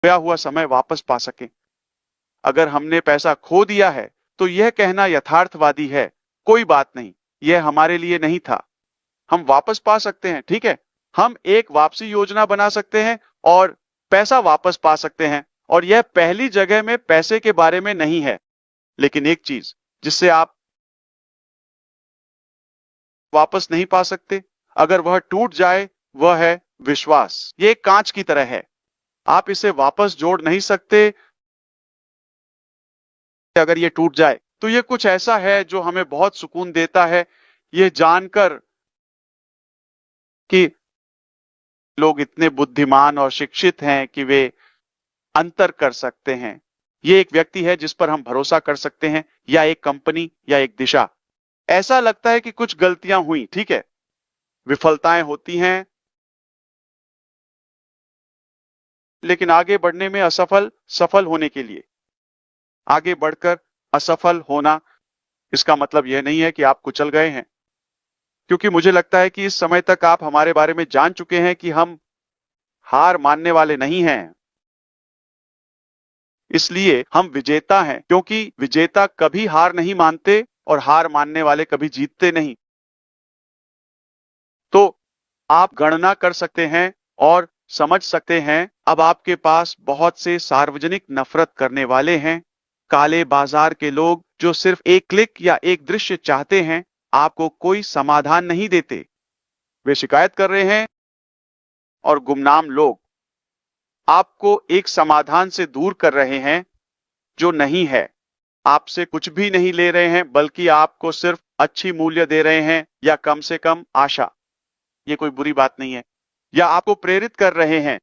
खोया हुआ समय वापस पा सकें। अगर हमने पैसा खो दिया है तो यह कहना यथार्थवादी है, कोई बात नहीं, यह हमारे लिए नहीं था, हम वापस पा सकते हैं। ठीक है, हम एक वापसी योजना बना सकते हैं और पैसा वापस पा सकते हैं। और यह पहली जगह में पैसे के बारे में नहीं है, लेकिन एक चीज जिससे आप वापस नहीं पा सकते, अगर वह टूट जाए, वह है विश्वास। ये एक कांच की तरह है, आप इसे वापस जोड़ नहीं सकते। अगर ये टूट जाए तो ये कुछ ऐसा है जो हमें बहुत सुकून देता है, यह जानकर कि लोग इतने बुद्धिमान और शिक्षित हैं कि वे अंतर कर सकते हैं। ये एक व्यक्ति है जिस पर हम भरोसा कर सकते हैं, या एक कंपनी, या एक दिशा। ऐसा लगता है कि कुछ गलतियां हुई, ठीक है, विफलताएं होती हैं, लेकिन आगे बढ़ने में सफल होने के लिए आगे बढ़कर असफल होना, इसका मतलब यह नहीं है कि आप कुचल गए हैं, क्योंकि मुझे लगता है कि इस समय तक आप हमारे बारे में जान चुके हैं कि हम हार मानने वाले नहीं हैं। इसलिए हम विजेता हैं, क्योंकि विजेता कभी हार नहीं मानते और हार मानने वाले कभी जीतते नहीं। तो आप गणना कर सकते हैं और समझ सकते हैं, अब आपके पास बहुत से सार्वजनिक नफरत करने वाले हैं, काले बाजार के लोग जो सिर्फ एक क्लिक या एक दृश्य चाहते हैं, आपको कोई समाधान नहीं देते। वे शिकायत कर रहे हैं, और गुमनाम लोग आपको एक समाधान से दूर कर रहे हैं जो नहीं है, आपसे कुछ भी नहीं ले रहे हैं, बल्कि आपको सिर्फ अच्छी मूल्य दे रहे हैं, या कम से कम आशा। ये कोई बुरी बात नहीं है। या आपको प्रेरित कर रहे हैं,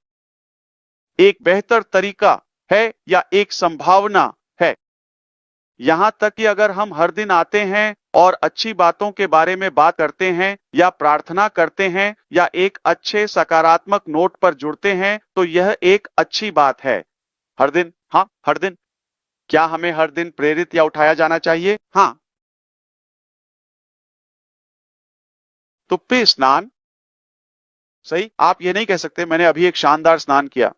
एक बेहतर तरीका है या एक संभावना है। यहां तक कि अगर हम हर दिन आते हैं और अच्छी बातों के बारे में बात करते हैं, या प्रार्थना करते हैं, या एक अच्छे सकारात्मक नोट पर जुड़ते हैं, तो यह एक अच्छी बात है। हर दिन, हाँ, हर दिन। क्या हमें हर दिन प्रेरित या उठाया जाना चाहिए? हाँ। तो पे स्नान, सही, आप ये नहीं कह सकते मैंने अभी एक शानदार स्नान किया,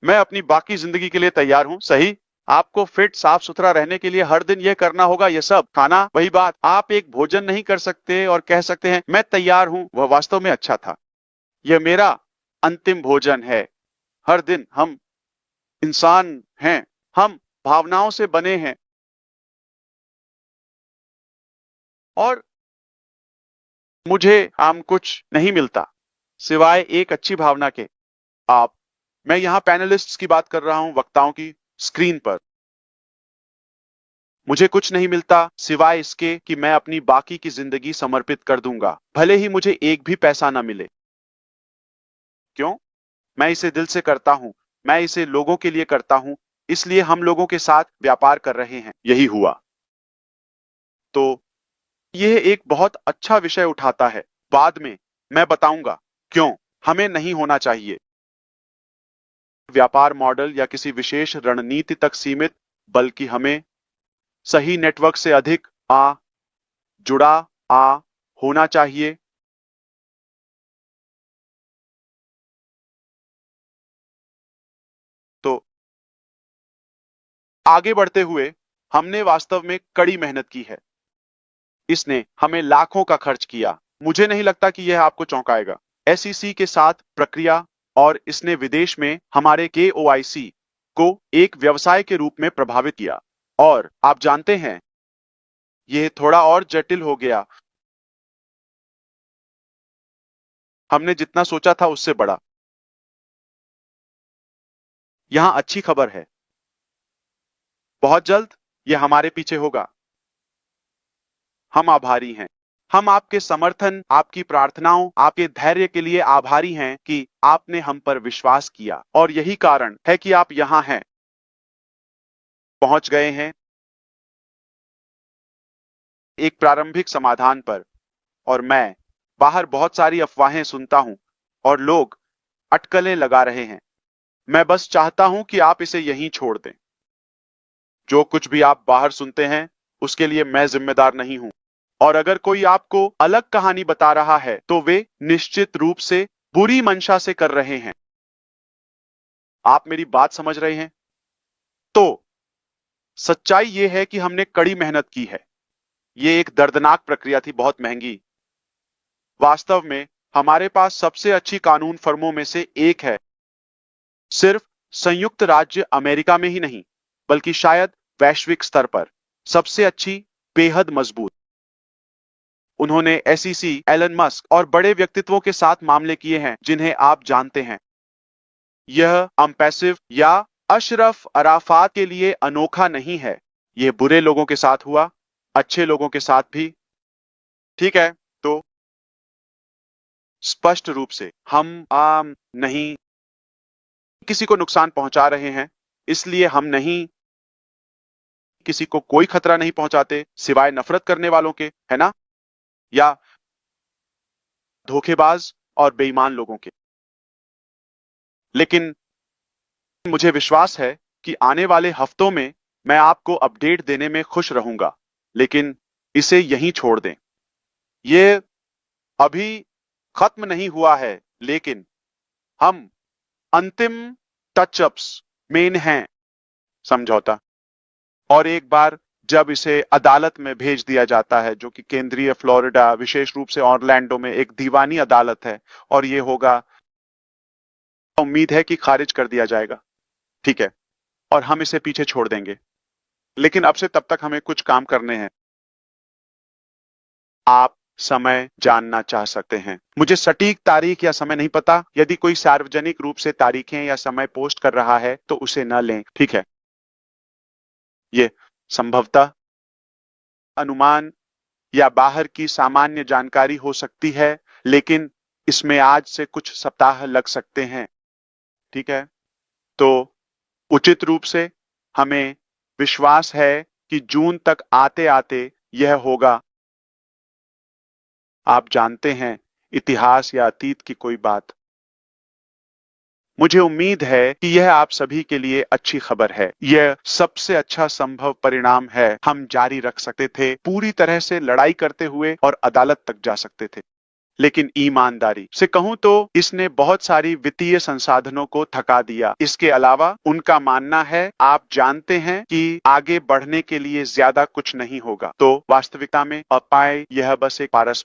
मैं अपनी बाकी जिंदगी के लिए तैयार हूं। सही, आपको फिट, साफ सुथरा रहने के लिए हर दिन यह करना होगा, यह सब खाना। वही बात, आप एक भोजन नहीं कर सकते और कह सकते हैं मैं तैयार हूं, वह वास्तव में अच्छा था, यह मेरा अंतिम भोजन है। हर दिन हम इंसान हैं, हम भावनाओं से बने हैं, और मुझे आम कुछ नहीं मिलता सिवाय एक अच्छी भावना के। आप, मैं यहां पैनलिस्ट्स की बात कर रहा हूं, वक्ताओं की, स्क्रीन पर। मुझे कुछ नहीं मिलता सिवाय इसके कि मैं अपनी बाकी की जिंदगी समर्पित कर दूंगा, भले ही मुझे एक भी पैसा ना मिले। क्यों? मैं इसे दिल से करता हूं, मैं इसे लोगों के लिए करता हूं, इसलिए हम लोगों के साथ व्यापार कर रहे हैं। यही हुआ। तो यह एक बहुत अच्छा विषय उठाता है, बाद में मैं बताऊंगा क्यों हमें नहीं होना चाहिए व्यापार मॉडल या किसी विशेष रणनीति तक सीमित, बल्कि हमें सही नेटवर्क से अधिक जुड़ा होना चाहिए। तो आगे बढ़ते हुए हमने वास्तव में कड़ी मेहनत की है, इसने हमें लाखों का खर्च किया। मुझे नहीं लगता कि यह आपको चौंकाएगा। एसईसी के साथ प्रक्रिया, और इसने विदेश में हमारे केओआईसी को एक व्यवसाय के रूप में प्रभावित किया। और आप जानते हैं, यह थोड़ा और जटिल हो गया, हमने जितना सोचा था उससे बड़ा। यहां अच्छी खबर है, बहुत जल्द यह हमारे पीछे होगा। हम आभारी हैं, हम आपके समर्थन, आपकी प्रार्थनाओं, आपके धैर्य के लिए आभारी हैं कि आपने हम पर विश्वास किया, और यही कारण है कि आप यहां हैं, पहुंच गए हैं एक प्रारंभिक समाधान पर। और मैं बाहर बहुत सारी अफवाहें सुनता हूं और लोग अटकलें लगा रहे हैं। मैं बस चाहता हूं कि आप इसे यहीं छोड़ दें। जो कुछ भी आप बाहर सुनते हैं उसके लिए मैं जिम्मेदार नहीं हूं, और अगर कोई आपको अलग कहानी बता रहा है तो वे निश्चित रूप से बुरी मंशा से कर रहे हैं। आप मेरी बात समझ रहे हैं? तो सच्चाई ये है कि हमने कड़ी मेहनत की है। ये एक दर्दनाक प्रक्रिया थी, बहुत महंगी। वास्तव में हमारे पास सबसे अच्छी कानून फर्मों में से एक है, सिर्फ संयुक्त राज्य अमेरिका में ही नहीं, बल्कि शायद वैश्विक स्तर पर सबसे अच्छी, बेहद मजबूत। उन्होंने एसईसी, एलन मस्क और बड़े व्यक्तित्वों के साथ मामले किए हैं जिन्हें आप जानते हैं। यह अम्पैसिव या अशरफ अराफात के लिए अनोखा नहीं है। यह बुरे लोगों के साथ हुआ, अच्छे लोगों के साथ भी। ठीक है, तो स्पष्ट रूप से हम नहीं किसी को नुकसान पहुंचा रहे हैं, इसलिए हम नहीं किसी को कोई खतरा नहीं पहुंचाते सिवाय नफरत करने वालों के, है ना? या धोखेबाज और बेईमान लोगों के। लेकिन मुझे विश्वास है कि आने वाले हफ्तों में मैं आपको अपडेट देने में खुश रहूंगा, लेकिन इसे यहीं छोड़ दें। यह अभी खत्म नहीं हुआ है, लेकिन हम अंतिम टचअप्स में हैं, समझौता। और एक बार जब इसे अदालत में भेज दिया जाता है, जो कि केंद्रीय फ्लोरिडा, विशेष रूप से ऑरलैंडो में एक दीवानी अदालत है, और ये होगा, उम्मीद है कि खारिज कर दिया जाएगा। ठीक है, और हम इसे पीछे छोड़ देंगे। लेकिन अब से तब तक हमें कुछ काम करने हैं। आप समय जानना चाह सकते हैं। मुझे सटीक तारीख या समय नहीं पता। यदि कोई सार्वजनिक रूप से तारीखें या समय पोस्ट कर रहा है तो उसे न लें, ठीक है? ये संभवतः अनुमान या बाहर की सामान्य जानकारी हो सकती है, लेकिन इसमें आज से कुछ सप्ताह लग सकते हैं। ठीक है, तो उचित रूप से हमें विश्वास है कि जून तक आते आते यह होगा। आप जानते हैं, इतिहास या अतीत की कोई बात। मुझे उम्मीद है कि यह आप सभी के लिए अच्छी खबर है। यह सबसे अच्छा संभव परिणाम है। हम जारी रख सकते थे, पूरी तरह से लड़ाई करते हुए, और अदालत तक जा सकते थे। लेकिन ईमानदारी से कहूं तो इसने बहुत सारी वित्तीय संसाधनों को थका दिया। इसके अलावा उनका मानना है, आप जानते हैं कि आगे बढ़ने के लिए ज्यादा कुछ नहीं होगा। तो वास्तविकता में अपाय यह बस एक पारस